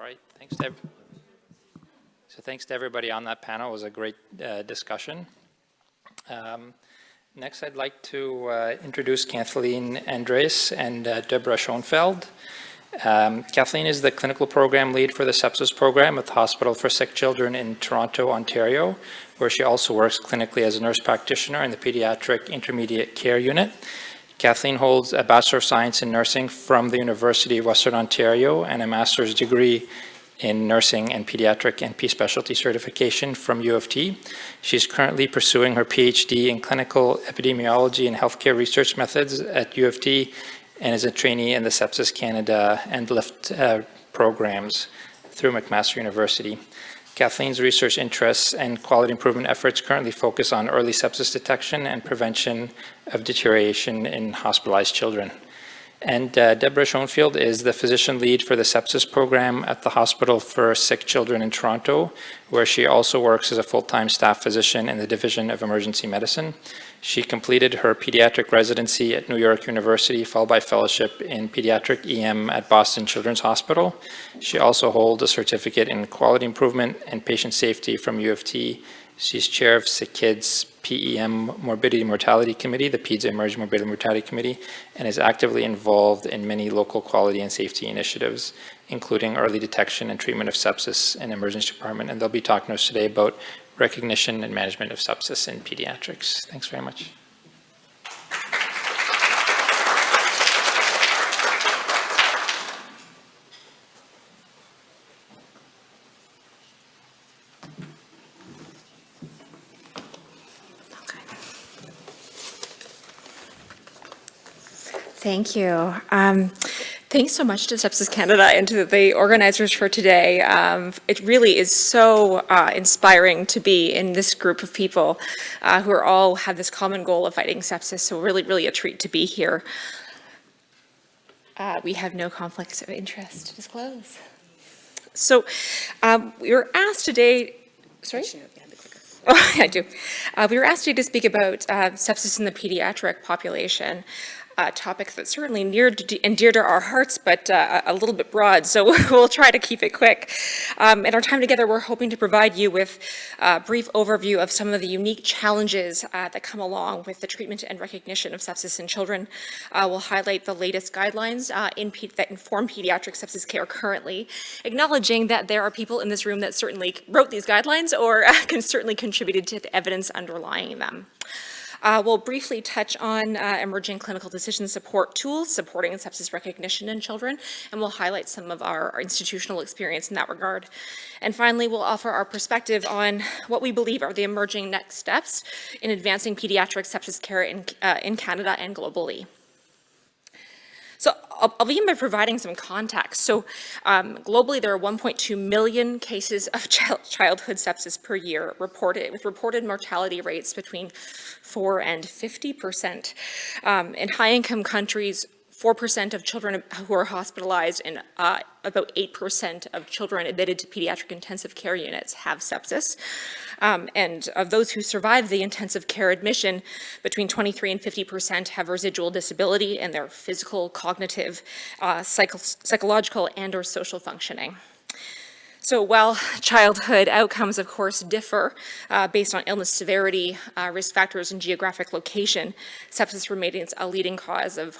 right, thanks to everybody on that panel. It was a great discussion. Next, I'd like to introduce Kathleen Andres and Deborah Schonfeld. Kathleen is the clinical program lead for the sepsis program at the Hospital for Sick Children in Toronto, Ontario, where she also works clinically as a nurse practitioner in the Pediatric Intermediate Care Unit. Kathleen holds a Bachelor of Science in Nursing from the University of Western Ontario and a master's degree in nursing and pediatric NP specialty certification from U of T. She's currently pursuing her PhD in clinical epidemiology and healthcare research methods at U of T and is a trainee in the Sepsis Canada and LIFT programs through McMaster University. Kathleen's research interests and quality improvement efforts currently focus on early sepsis detection and prevention of deterioration in hospitalized children. And Deborah Schonfeld is the physician lead for the sepsis program at the Hospital for Sick Children in Toronto, where she also works as a full-time staff physician in the Division of Emergency Medicine. She completed her pediatric residency at New York University, followed by fellowship in pediatric EM at Boston Children's Hospital. She also holds a certificate in quality improvement and patient safety from U of T. She's chair of Sick Kids PEM Morbidity Mortality Committee, the PEDS Emerging Morbidity Mortality Committee, and is actively involved in many local quality and safety initiatives, including early detection and treatment of sepsis in emergency department. And they'll be talking to us today about recognition and management of sepsis in pediatrics. Thanks very much. Thank you. Thanks so much to Sepsis Canada and to the organizers for today. It really is so inspiring to be in this group of people who are all have this common goal of fighting sepsis, so really a treat to be here. We have no conflicts of interest to disclose. So we were asked today, sorry? Oh, I do. We were asked today to speak about sepsis in the pediatric population. Topics that certainly near and dear to our hearts, but a little bit broad, so we'll try to keep it quick. In our time together, we're hoping to provide you with a brief overview of some of the unique challenges that come along with the treatment and recognition of sepsis in children. We'll highlight the latest guidelines that inform pediatric sepsis care currently, acknowledging that there are people in this room that certainly wrote these guidelines or certainly contributed to the evidence underlying them. We'll briefly touch on emerging clinical decision support tools supporting sepsis recognition in children, and we'll highlight some of our institutional experience in that regard. And finally, we'll offer our perspective on what we believe are the emerging next steps in advancing pediatric sepsis care in Canada and globally. So I'll begin by providing some context. So globally, there are 1.2 million cases of childhood sepsis per year reported, with reported mortality rates between 4 and 50%. In high-income countries, 4% of children who are hospitalized and about 8% of children admitted to pediatric intensive care units have sepsis. And of those who survive the intensive care admission, between 23 and 50% have residual disability in their physical, cognitive, psychological, and or social functioning. So while childhood outcomes, of course, differ based on illness severity, risk factors, and geographic location, sepsis remains a leading cause of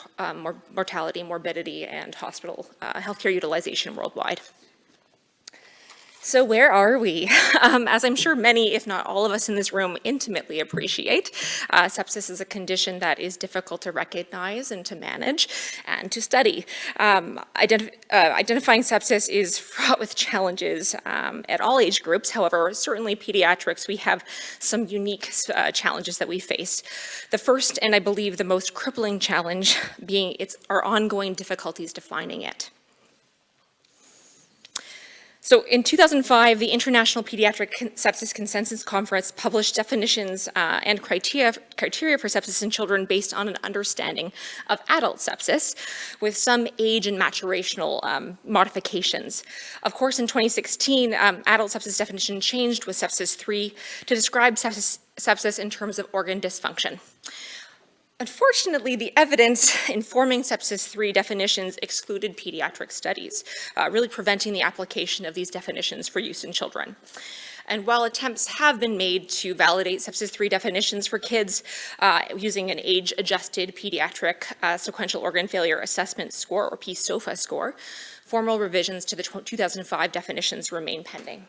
mortality, morbidity, and hospital healthcare utilization worldwide. So where are we? As I'm sure many, if not all of us in this room intimately appreciate, sepsis is a condition that is difficult to recognize and to manage and to study. Identifying sepsis is fraught with challenges at all age groups. However, certainly pediatrics, we have some unique challenges that we face. The first, and I believe the most crippling challenge, being our ongoing difficulties defining it. So in 2005, the International Pediatric Sepsis Consensus Conference published definitions and criteria for sepsis in children based on an understanding of adult sepsis, with some age and maturational modifications. Of course, in 2016, adult sepsis definition changed with sepsis 3 to describe sepsis in terms of organ dysfunction. Unfortunately, the evidence informing sepsis 3 definitions excluded pediatric studies, really preventing the application of these definitions for use in children. And while attempts have been made to validate sepsis 3 definitions for kids using an age-adjusted pediatric sequential organ failure assessment score, or PSOFA score, formal revisions to the 2005 definitions remain pending.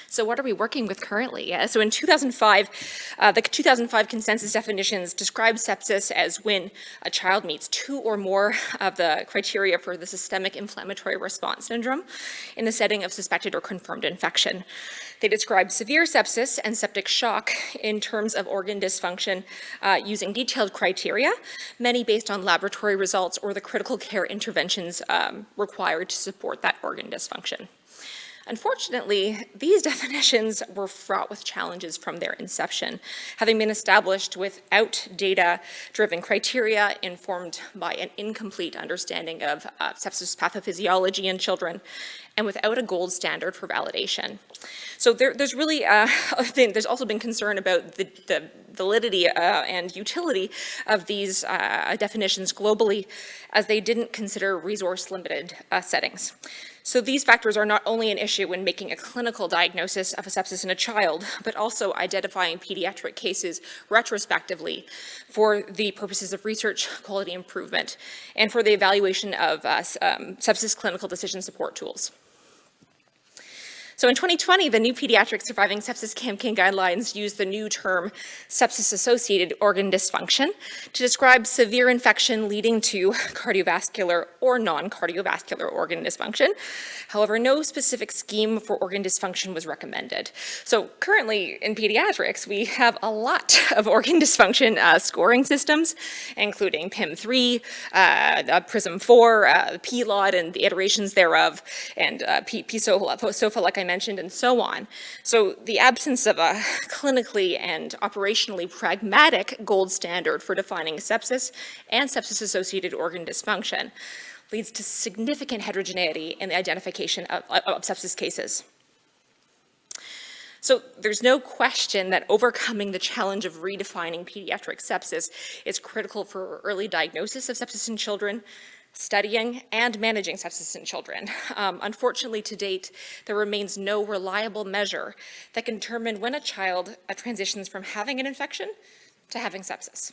So what are we working with currently? So in 2005, the 2005 consensus definitions describe sepsis as when a child meets 2 or more of the criteria for the systemic inflammatory response syndrome in the setting of suspected or confirmed infection. They describe severe sepsis and septic shock in terms of organ dysfunction using detailed criteria, many based on laboratory results or the critical care interventions required to support that organ dysfunction. Unfortunately, these definitions were fraught with challenges from their inception, having been established without data-driven criteria informed by an incomplete understanding of sepsis pathophysiology in children, and without a gold standard for validation. So there's really there's also been concern about the validity and utility of these definitions globally, as they didn't consider resource-limited settings. So these factors are not only an issue when making a clinical diagnosis of a sepsis in a child, but also identifying pediatric cases retrospectively for the purposes of research, quality improvement, and for the evaluation of sepsis clinical decision support tools. So in 2020, the new Pediatric Surviving Sepsis Campaign guidelines used the new term sepsis-associated organ dysfunction to describe severe infection leading to cardiovascular or non-cardiovascular organ dysfunction. However, no specific scheme for organ dysfunction was recommended. So currently in pediatrics, we have a lot of organ dysfunction scoring systems, including PIM3, PRISM-4, PLOD and the iterations thereof, and PSOFA, like I mentioned, and so on. So the absence of a clinically and operationally pragmatic gold standard for defining sepsis and sepsis-associated organ dysfunction leads to significant heterogeneity in the identification of sepsis cases. So there's no question that overcoming the challenge of redefining pediatric sepsis is critical for early diagnosis of sepsis in children, studying and managing sepsis in children. Unfortunately, to date, there remains no reliable measure that can determine when a child transitions from having an infection to having sepsis.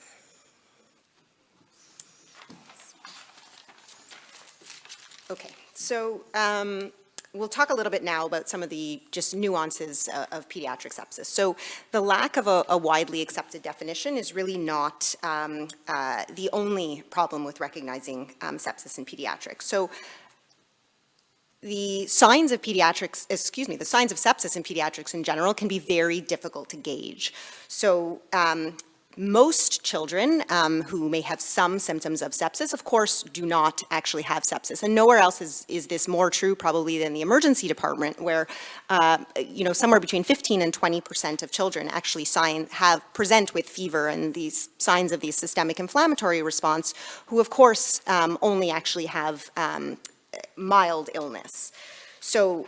Okay, so we'll talk a little bit now about some of the just nuances of pediatric sepsis. So the lack of a widely accepted definition is really not the only problem with recognizing sepsis in pediatrics. So the signs of pediatrics, the signs of sepsis in pediatrics in general can be very difficult to gauge. So most children who may have some symptoms of sepsis, of course, do not actually have sepsis. And nowhere else is this more true probably than the emergency department, where somewhere between 15 and 20% of children actually present with fever and these signs of the systemic inflammatory response, who of course only actually have mild illness. So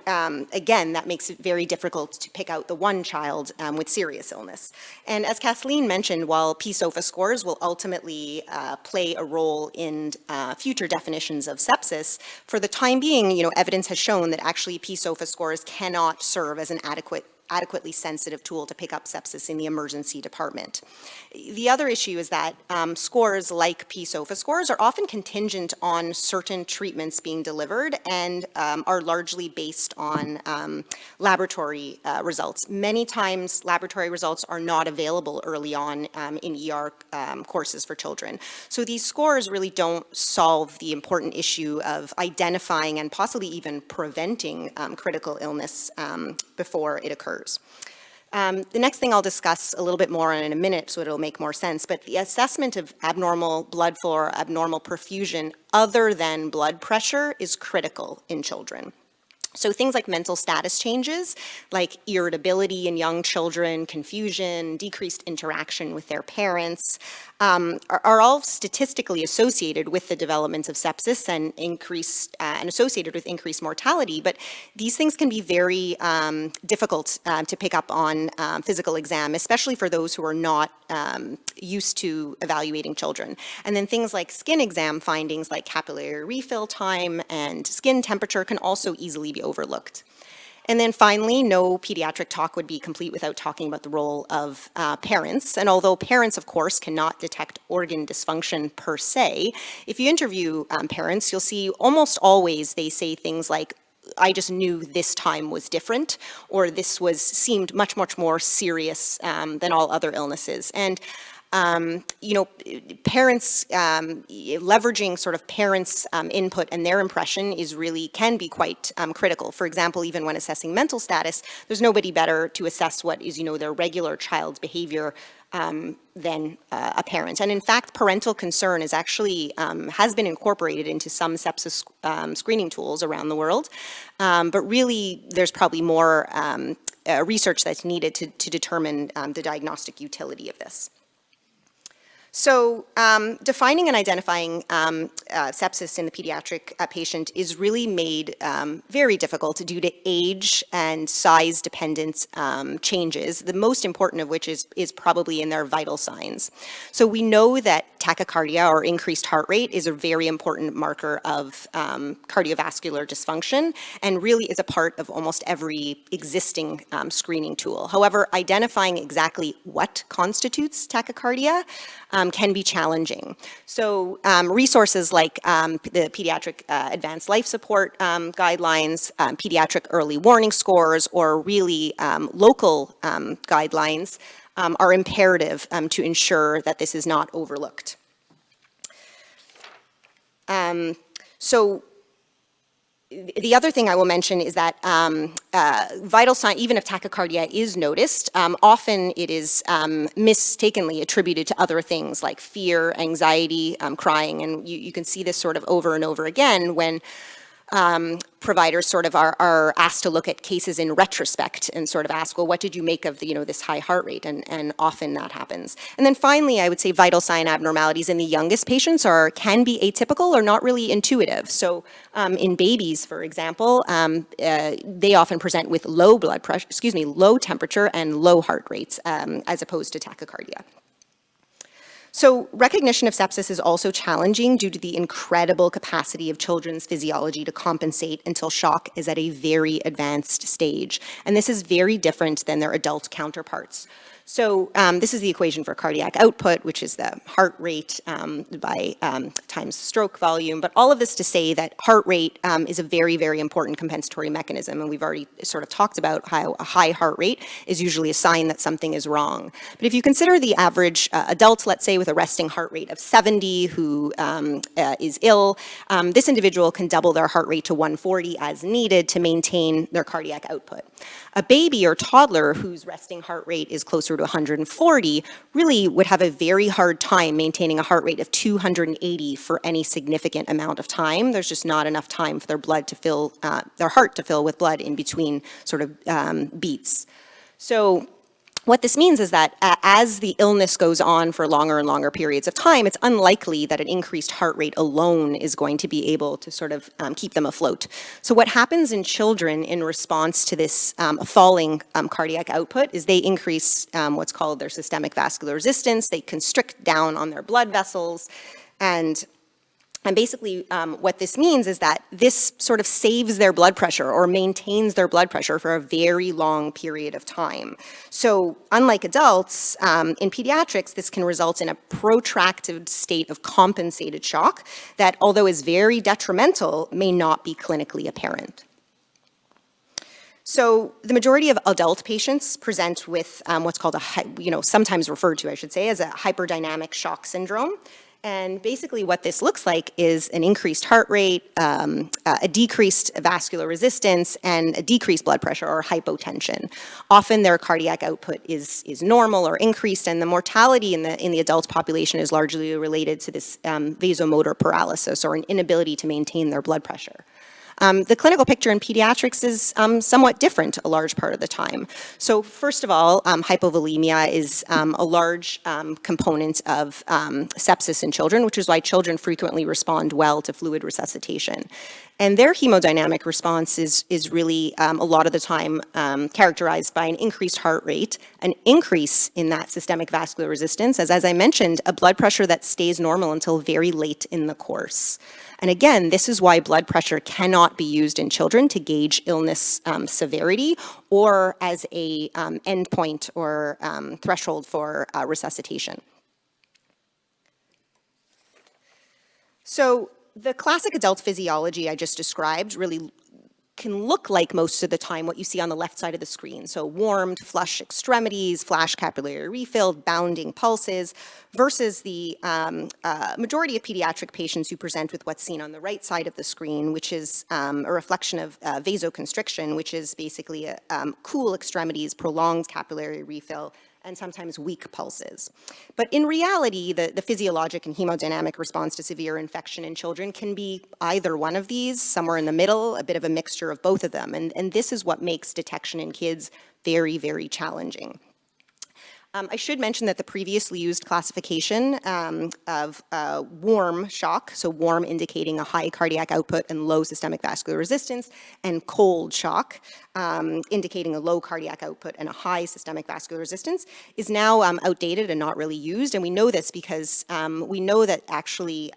again, that makes it very difficult to pick out the one child with serious illness. And as Kathleen mentioned, while PSOFA scores will ultimately play a role in future definitions of sepsis, for the time being, evidence has shown that actually PSOFA scores cannot serve as an adequately sensitive tool to pick up sepsis in the emergency department. The other issue is that scores like PSOFA scores are often contingent on certain treatments being delivered and are largely based on laboratory results. Many times laboratory results are not available early on in ER courses for children. So these scores really don't solve the important issue of identifying and possibly even preventing critical illness before it occurs. The next thing I'll discuss a little bit more in a minute, so it'll make more sense, but the assessment of abnormal blood flow or abnormal perfusion other than blood pressure is critical in children. So things like mental status changes, like irritability in young children, confusion, decreased interaction with their parents, are all statistically associated with the development of sepsis and increased and associated with increased mortality, but these things can be very difficult to pick up on physical exam, especially for those who are not used to evaluating children. And then things like skin exam findings like capillary refill time and skin temperature can also easily be overlooked. And then finally, no pediatric talk would be complete without talking about the role of parents. And although parents, of course, cannot detect organ dysfunction per se, if you interview parents, you'll see almost always they say things like, I just knew this time was different, or this seemed much, much more serious than all other illnesses. And parents, leveraging sort of parents' input and their impression can be quite critical. For example, even when assessing mental status, there's nobody better to assess what is, their regular child's behavior than a parent. And in fact, parental concern is actually, has been incorporated into some sepsis screening tools around the world. But really, there's probably more research that's needed to determine the diagnostic utility of this. So defining and identifying sepsis in the pediatric patient is really made very difficult due to age and size dependent changes, the most important of which is probably in their vital signs. So we know that tachycardia or increased heart rate is a very important marker of cardiovascular dysfunction and really is a part of almost every existing screening tool. However, identifying exactly what constitutes tachycardia can be challenging. So resources like the Pediatric Advanced Life Support guidelines, pediatric early warning scores, or really local guidelines are imperative to ensure that this is not overlooked. So the other thing I will mention is that vital sign, even if tachycardia is noticed, often it is mistakenly attributed to other things like fear, anxiety, crying, and you can see this sort of over and over again when providers sort of are asked to look at cases in retrospect and sort of ask, well, what did you make of the, this high heart rate? And often that happens. And then finally, I would say vital sign abnormalities in the youngest patients can be atypical or not really intuitive. So in babies, for example, they often present with low blood pressure, low temperature and low heart rates as opposed to tachycardia. So recognition of sepsis is also challenging due to the incredible capacity of children's physiology to compensate until shock is at a very advanced stage. And this is very different than their adult counterparts. So this is the equation for cardiac output, which is the heart rate by times stroke volume. But all of this to say that heart rate is a very, very important compensatory mechanism. And we've already sort of talked about how a high heart rate is usually a sign that something is wrong. But if you consider the average adult, let's say with a resting heart rate of 70 who is ill, this individual can double their heart rate to 140 as needed to maintain their cardiac output. A baby or toddler whose resting heart rate is closer to 140 really would have a very hard time maintaining a heart rate of 280 for any significant amount of time. There's just not enough time for their blood to fill, their heart to fill with blood in between sort of beats. So what this means is that as the illness goes on for longer and longer periods of time, it's unlikely that an increased heart rate alone is going to be able to sort of keep them afloat. So what happens in children in response to this falling cardiac output is they increase what's called their systemic vascular resistance. They constrict down on their blood vessels, and basically what this means is that this sort of saves their blood pressure or maintains their blood pressure for a very long period of time. So unlike adults, in pediatrics, this can result in a protracted state of compensated shock that, although is very detrimental, may not be clinically apparent. So the majority of adult patients present with what's called sometimes referred to, I should say, as a hyperdynamic shock syndrome. And basically what this looks like is an increased heart rate, a decreased vascular resistance, and a decreased blood pressure or hypotension. Often their cardiac output is normal or increased, and the mortality in the adult population is largely related to this vasomotor paralysis or an inability to maintain their blood pressure. The clinical picture in pediatrics is somewhat different a large part of the time. So first of all, hypovolemia is a large component of sepsis in children, which is why children frequently respond well to fluid resuscitation. And their hemodynamic response is really a lot of the time characterized by an increased heart rate, an increase in that systemic vascular resistance, as I mentioned, a blood pressure that stays normal until very late in the course. And again, this is why blood pressure cannot be used in children to gauge illness severity or as a endpoint or threshold for resuscitation. So the classic adult physiology I just described really can look like most of the time what you see on the left side of the screen. So warmed, flush extremities, flash capillary refill, bounding pulses, versus the majority of pediatric patients who present with what's seen on the right side of the screen, which is a reflection of vasoconstriction, which is basically cool extremities, prolonged capillary refill, and sometimes weak pulses. But in reality, the physiologic and hemodynamic response to severe infection in children can be either one of these, somewhere in the middle, a bit of a mixture of both of them. And this is what makes detection in kids very, very challenging. I should mention that the previously used classification of warm shock, so warm indicating a high cardiac output and low systemic vascular resistance, and cold shock, indicating a low cardiac output and a high systemic vascular resistance, is now outdated and not really used. And we know this because we know that actually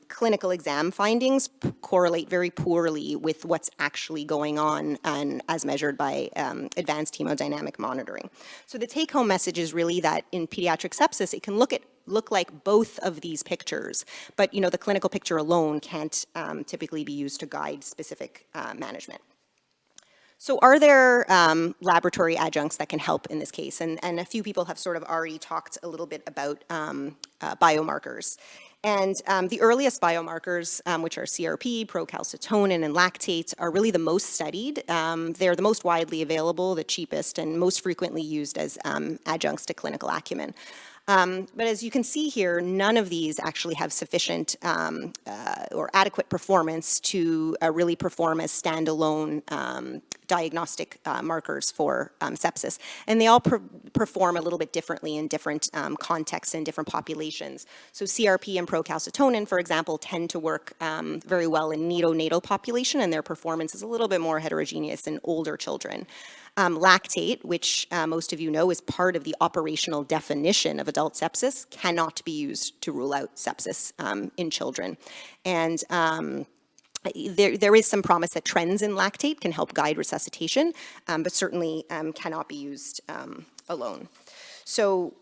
clinical exam findings correlate very poorly with what's actually going on and as measured by advanced hemodynamic monitoring. So the take-home message is really that in pediatric sepsis, it can look like both of these pictures, but the clinical picture alone can't typically be used to guide specific management. So are there laboratory adjuncts that can help in this case? And a few people have sort of already talked a little bit about biomarkers. And the earliest biomarkers, which are CRP, procalcitonin, and lactate, are really the most studied. They're the most widely available, the cheapest, and most frequently used as adjuncts to clinical acumen. But as you can see here, none of these actually have sufficient or adequate performance to really perform as standalone diagnostic markers for sepsis. And they all perform a little bit differently in different contexts and different populations. So CRP and procalcitonin, for example, tend to work very well in neonatal population, and their performance is a little bit more heterogeneous in older children. Lactate, which most of you know is part of the operational definition of adult sepsis, cannot be used to rule out sepsis in children. And there is some promise that trends in lactate can help guide resuscitation, but certainly cannot be used alone. So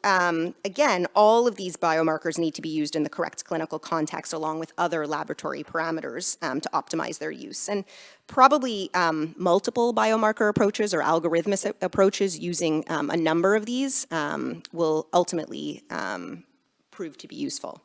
again, all of these biomarkers need to be used in the correct clinical context along with other laboratory parameters to optimize their use. And probably multiple biomarker approaches or algorithmic approaches using a number of these will ultimately prove to be useful.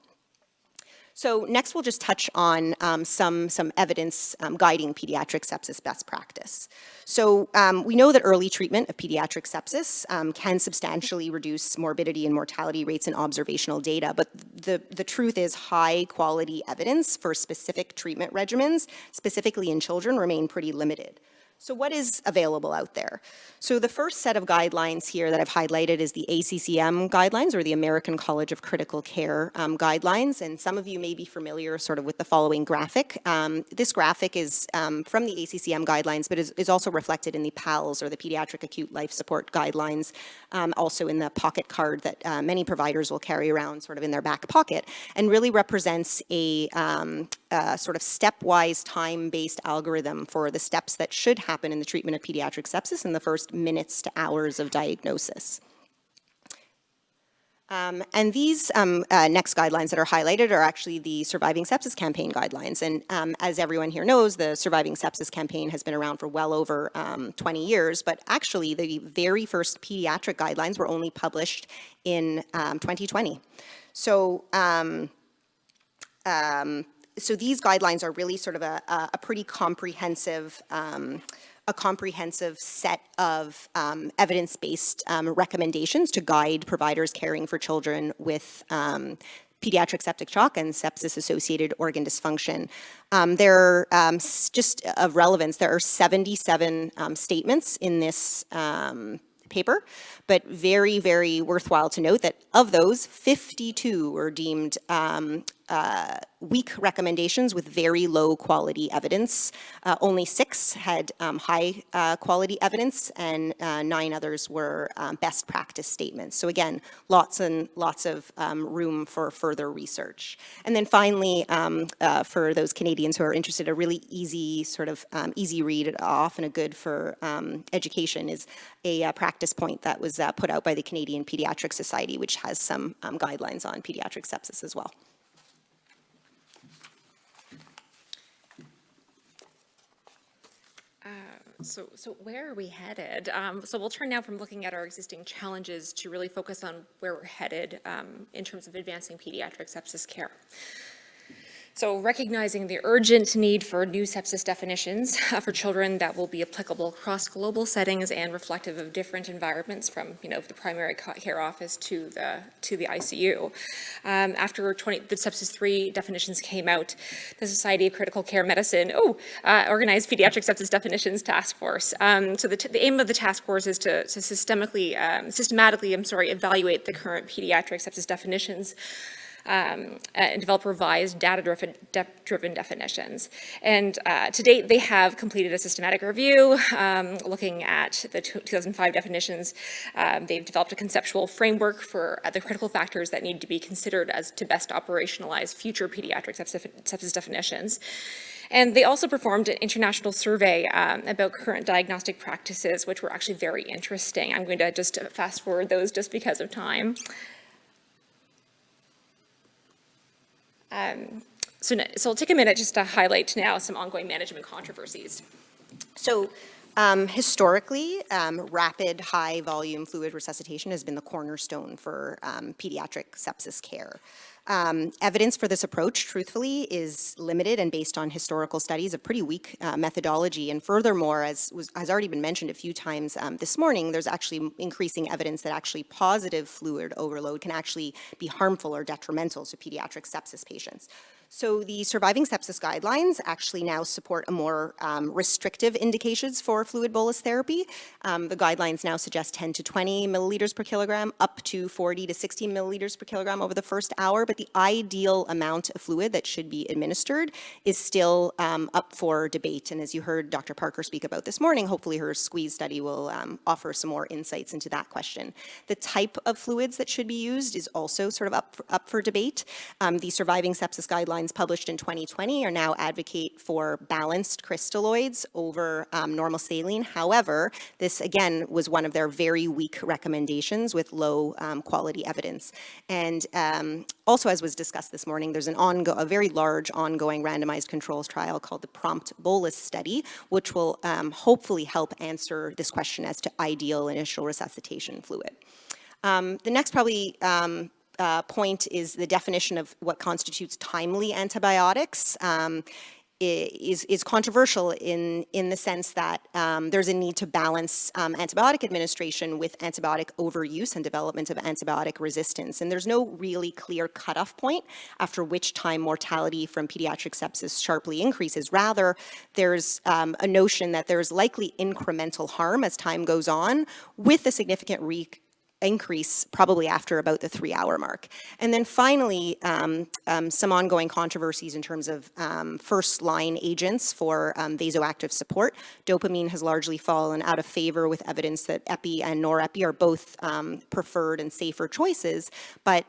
So next we'll just touch on some evidence guiding pediatric sepsis best practice. So we know that early treatment of pediatric sepsis can substantially reduce morbidity and mortality rates in observational data, but the truth is high quality evidence for specific treatment regimens, specifically in children, remain pretty limited. So what is available out there? So the first set of guidelines here that I've highlighted is the ACCM guidelines, or the American College of Critical Care guidelines, and some of you may be familiar sort of with the following graphic. This graphic is from the ACCM guidelines, but is also reflected in the PALS, or the Pediatric Acute Life Support Guidelines, also in the pocket card that many providers will carry around sort of in their back pocket, and really represents a sort of stepwise time-based algorithm for the steps that should happen in the treatment of pediatric sepsis in the first minutes to hours of diagnosis. And these next guidelines that are highlighted are actually the Surviving Sepsis Campaign guidelines. And as everyone here knows, the Surviving Sepsis Campaign has been around for well over 20 years, but actually the very first pediatric guidelines were only published in 2020. So these guidelines are really sort of a pretty comprehensive set of evidence-based recommendations to guide providers caring for children with pediatric septic shock and sepsis-associated organ dysfunction. There are, just of relevance, there are 77 statements in this paper, but very, very worthwhile to note that of those, 52 were deemed weak recommendations with very low quality evidence. Only 6 had high quality evidence, and 9 others were best practice statements. So again, lots and lots of room for further research. And then finally, for those Canadians who are interested, a really easy sort of easy read off and a good for education is a practice point that was put out by the Canadian Pediatric Society, which has some guidelines on pediatric sepsis as well. So where are we headed? So we'll turn now from looking at our existing challenges to really focus on where we're headed in terms of advancing pediatric sepsis care. So recognizing the urgent need for new sepsis definitions for children that will be applicable across global settings and reflective of different environments from, the primary care office to the ICU. After the Sepsis 3 definitions came out, the Society of Critical Care Medicine organized Pediatric Sepsis Definitions Task Force. So the aim of the task force is to systematically evaluate the current pediatric sepsis definitions and develop revised data-driven definitions. And to date, they have completed a systematic review looking at the 2005 definitions. They've developed a conceptual framework for the critical factors that need to be considered as to best operationalize future pediatric sepsis definitions. And they also performed an international survey about current diagnostic practices, which were actually very interesting. I'm going to just fast forward those just because of time. So I'll take a minute just to highlight now some ongoing management controversies. So historically, rapid high-volume fluid resuscitation has been the cornerstone for pediatric sepsis care. Evidence for this approach, truthfully, is limited and based on historical studies, a pretty weak methodology. And furthermore, as has already been mentioned a few times this morning, there's actually increasing evidence that actually positive fluid overload can actually be harmful or detrimental to pediatric sepsis patients. So the surviving sepsis guidelines actually now support a more restrictive indications for fluid bolus therapy. The guidelines now suggest 10 to 20 milliliters per kilogram, up to 40 to 60 milliliters per kilogram over the first hour, but the ideal amount of fluid that should be administered is still up for debate. And as you heard Dr. Parker speak about this morning, hopefully her SQUEEZE study will offer some more insights into that question. The type of fluids that should be used is also sort of up for debate. The surviving sepsis guidelines published in 2020 are now advocate for balanced crystalloids over normal saline. However, this again was one of their very weak recommendations with low quality evidence. And also, as was discussed this morning, there's a very large ongoing randomized controls trial called the PROMPT Bolus study, which will hopefully help answer this question as to ideal initial resuscitation fluid. The next probably point is the definition of what constitutes timely antibiotics. Is controversial in the sense that there's a need to balance antibiotic administration with antibiotic overuse and development of antibiotic resistance. And there's no really clear cutoff point after which time mortality from pediatric sepsis sharply increases. Rather, there's a notion that there's likely incremental harm as time goes on with a significant increase probably after about the 3-hour mark. And then finally, some ongoing controversies in terms of first-line agents for vasoactive support. Dopamine has largely fallen out of favor with evidence that epi and norepi are both preferred and safer choices, but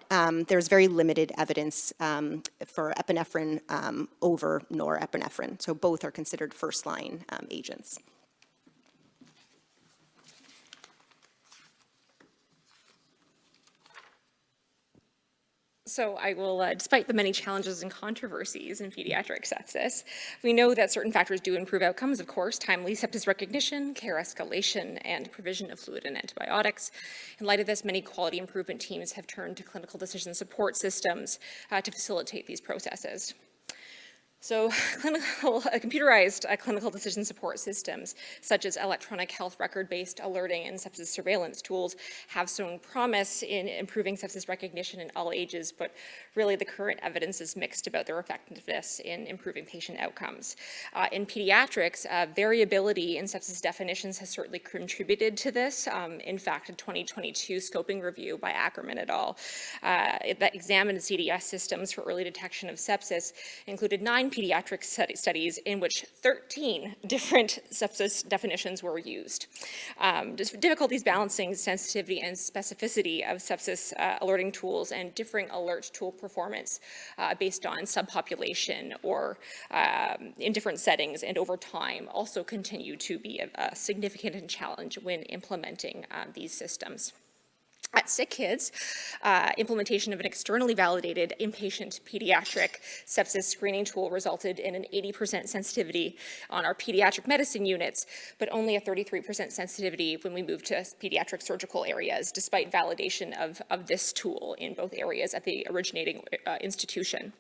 there's very limited evidence for epinephrine over norepinephrine. So both are considered first-line agents. So I will, despite the many challenges and controversies in pediatric sepsis, we know that certain factors do improve outcomes, of course, timely sepsis recognition, care escalation, and provision of fluid and antibiotics. In light of this, many quality improvement teams have turned to clinical decision support systems to facilitate these processes. So computerized clinical decision support systems, such as electronic health record-based alerting and sepsis surveillance tools, have shown promise in improving sepsis recognition in all ages, but really the current evidence is mixed about their effectiveness in improving patient outcomes. In pediatrics, variability in sepsis definitions has certainly contributed to this. In fact, a 2022 scoping review by Ackerman et al. That examined CDS systems for early detection of sepsis included 9 pediatric studies in which 13 different sepsis definitions were used. Difficulties balancing sensitivity and specificity of sepsis alerting tools and differing alert tool performance based on subpopulation or in different settings and over time also continue to be a significant challenge when implementing these systems. At Sick Kids, implementation of an externally validated inpatient pediatric sepsis screening tool resulted in an 80% sensitivity on our pediatric medicine units, but only a 33% sensitivity when we moved to pediatric surgical areas, despite validation of this tool in both areas at the originating institution.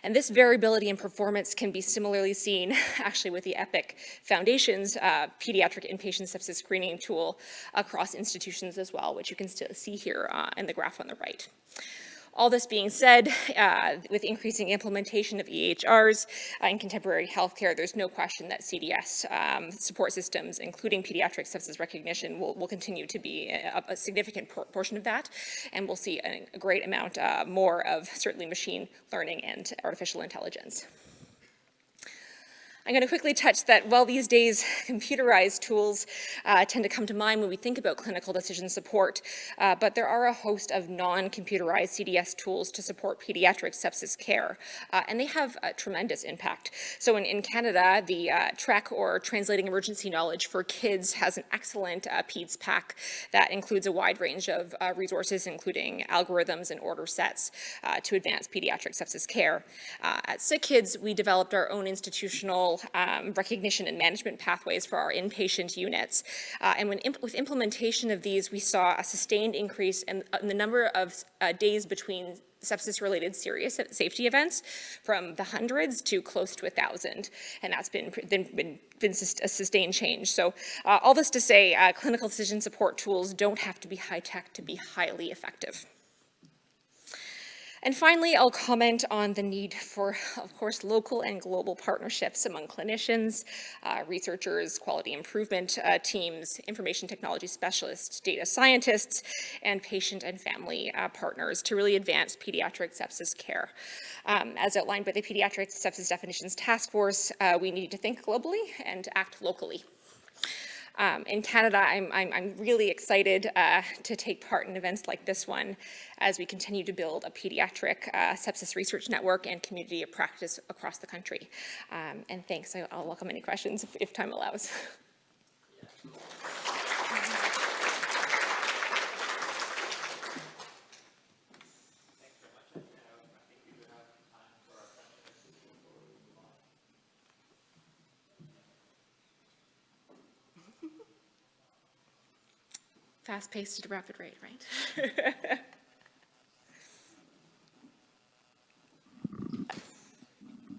And this variability in performance can be similarly seen actually with the EPIC Foundation's pediatric inpatient sepsis screening tool across institutions as well, which you can still see here in the graph on the right. All this being said, with increasing implementation of EHRs in contemporary healthcare, there's no question that CDS support systems, including pediatric sepsis recognition, will continue to be a significant portion of that, and we'll see a great amount more of certainly machine learning and artificial intelligence. I'm going to quickly touch that while these days computerized tools tend to come to mind when we think about clinical decision support, but there are a host of non-computerized CDS tools to support pediatric sepsis care, and they have a tremendous impact. So in Canada, the TREC, or Translating Emergency Knowledge for Kids, has an excellent PEDS pack that includes a wide range of resources, including algorithms and order sets to advance pediatric sepsis care. At Sick Kids, we developed our own institutional recognition and management pathways for our inpatient units. And with implementation of these, we saw a sustained increase in the number of days between sepsis-related serious safety events from the hundreds to close to 1,000, and that's been a sustained change. So all this to say, clinical decision support tools don't have to be high-tech to be highly effective. And finally, I'll comment on the need for, of course, local and global partnerships among clinicians, researchers, quality improvement teams, information technology specialists, data scientists, and patient and family partners to really advance pediatric sepsis care. As outlined by the Pediatric Sepsis Definitions Task Force, we need to think globally and act locally. In Canada, I'm really excited to take part in events like this one as we continue to build a pediatric sepsis research network and community of practice across the country. And thanks. I'll welcome any questions if time allows. Fast-paced at a rapid rate, right?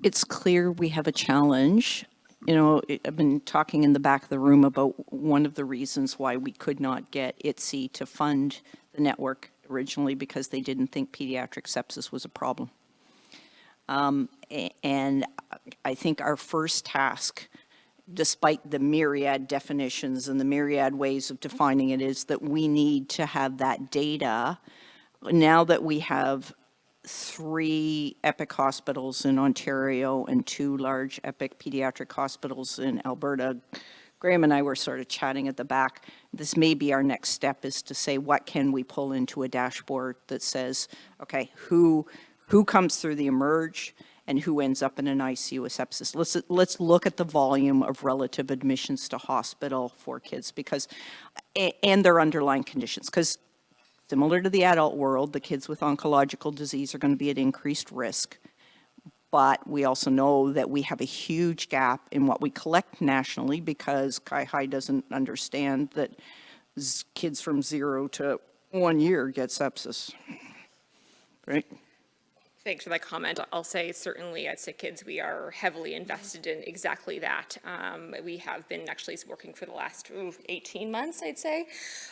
It's clear we have a challenge. You know, I've been talking in the back of the room about one of the reasons why we could not get ITSE to fund the network originally, because they didn't think pediatric sepsis was a problem. And I think our first task, despite the myriad definitions and the myriad ways of defining it, is that we need to have that data. Now that we have 3 EPIC hospitals in Ontario and 2 large EPIC pediatric hospitals in Alberta, Graham and I were sort of chatting at the back. This may be our next step, is to say, what can we pull into a dashboard that says, okay, who comes through the emerge and who ends up in an ICU with sepsis. Let's look at the volume of relative admissions to hospital for kids, because, and their underlying conditions, because similar to the adult world, the kids with oncological disease are going to be at increased risk. But we also know that we have a huge gap in what we collect nationally, because Kai-Hai doesn't understand that kids from 0 to 1 year get sepsis, right? Thanks for that comment. I'll say certainly at Sick Kids, we are heavily invested in exactly that. We have been actually working for the last 18 months, I'd say,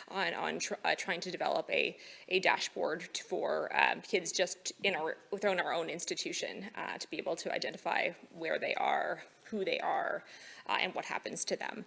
on trying to develop a dashboard for kids just within our own institution to be able to identify where they are, who they are, and what happens to them.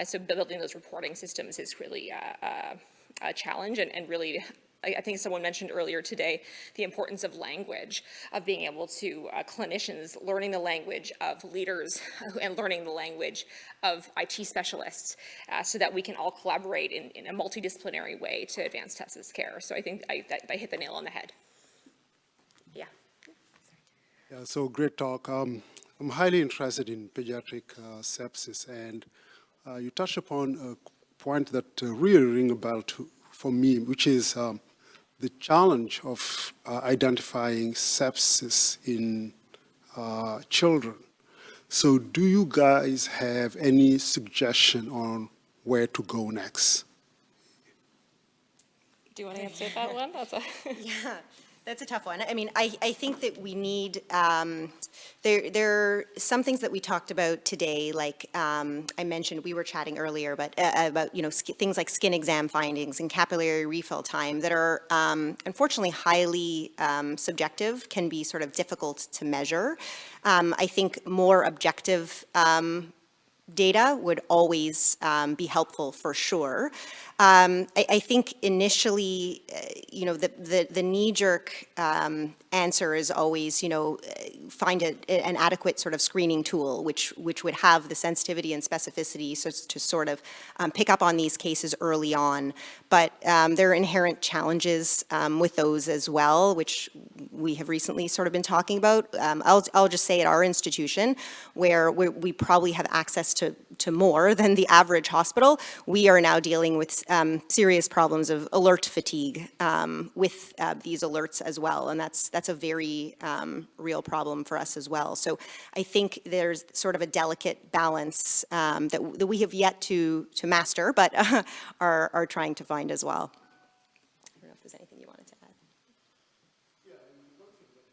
So building those reporting systems is really a challenge, and really, I think someone mentioned earlier today the importance of language, of being able to, clinicians learning the language of leaders and learning the language of IT specialists so that we can all collaborate in a multidisciplinary way to advance sepsis care. So I think I hit the nail on the head. Yeah. Yeah, so great talk. I'm highly interested in pediatric sepsis, and you touched upon a point that really ring a bell for me, which is the challenge of identifying sepsis in children. So do you guys have any suggestion on where to go next? Do you want to answer that one? Yeah, that's a tough one. I mean, I think that we need, there are some things that we talked about today, like I mentioned, we were chatting earlier, but about, things like skin exam findings and capillary refill time that are unfortunately highly subjective, can be sort of difficult to measure. I think more objective data would always be helpful for sure. I think initially, the knee-jerk answer is always, find an adequate sort of screening tool, which would have the sensitivity and specificity to sort of pick up on these cases early on. But there are inherent challenges with those as well, which we have recently sort of been talking about. I'll just say at our institution, where we probably have access to more than the average hospital, we are now dealing with serious problems of alert fatigue with these alerts as well, and that's a very real problem for us as well. So I think there's sort of a delicate balance that we have yet to master, but are trying to find as well. I don't know if there's anything you wanted to add.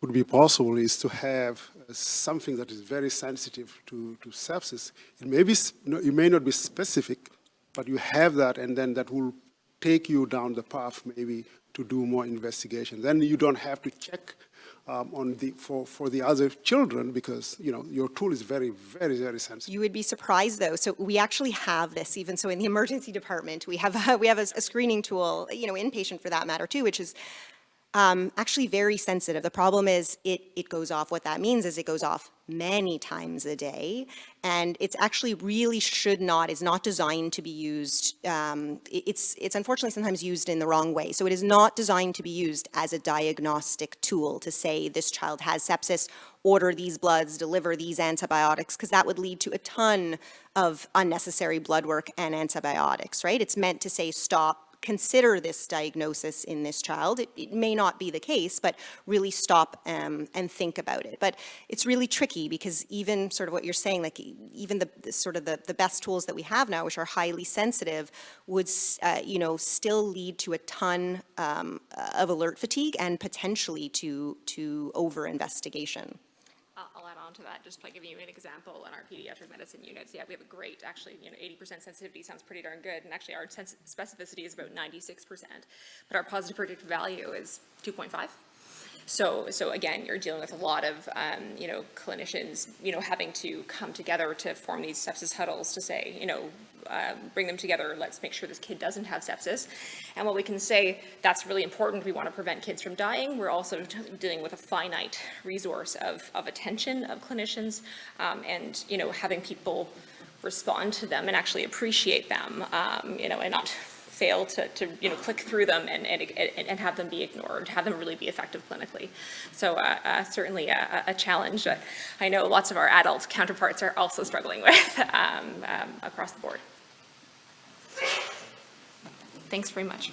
Would be possible is to have something that is very sensitive to sepsis. It may not be specific, but you have that, and then that will take you down the path maybe to do more investigation. Then you don't have to check for the other children because your tool is very, very, very sensitive. You would be surprised though. So we actually have this even so in the emergency department. We have a screening tool, inpatient for that matter too, which is actually very sensitive. The problem is it goes off. What that means is it goes off many times a day, and it's actually really is not designed to be used. It's unfortunately sometimes used in the wrong way. So it is not designed to be used as a diagnostic tool to say this child has sepsis, order these bloods, deliver these antibiotics, because that would lead to a ton of unnecessary blood work and antibiotics, right? It's meant to say stop, consider this diagnosis in this child. It may not be the case, but really stop and think about it. But it's really tricky because even sort of what you're saying, like even the best tools that we have now, which are highly sensitive, would still lead to a ton of alert fatigue and potentially to over-investigation. I'll add on to that, just by giving you an example. In our pediatric medicine units, we have a great, actually, 80% sensitivity sounds pretty darn good, and actually our specificity is about 96%, but our positive predictive value is 2.5. So again, you're dealing with a lot of, clinicians, having to come together to form these sepsis huddles to say, bring them together, let's make sure this kid doesn't have sepsis. And while we can say that's really important, we want to prevent kids from dying, we're also dealing with a finite resource of attention of clinicians and, having people respond to them and actually appreciate them, and not fail to click through them and have them be ignored, have them really be effective clinically. So certainly a challenge I know lots of our adult counterparts are also struggling with across the board. Thanks very much.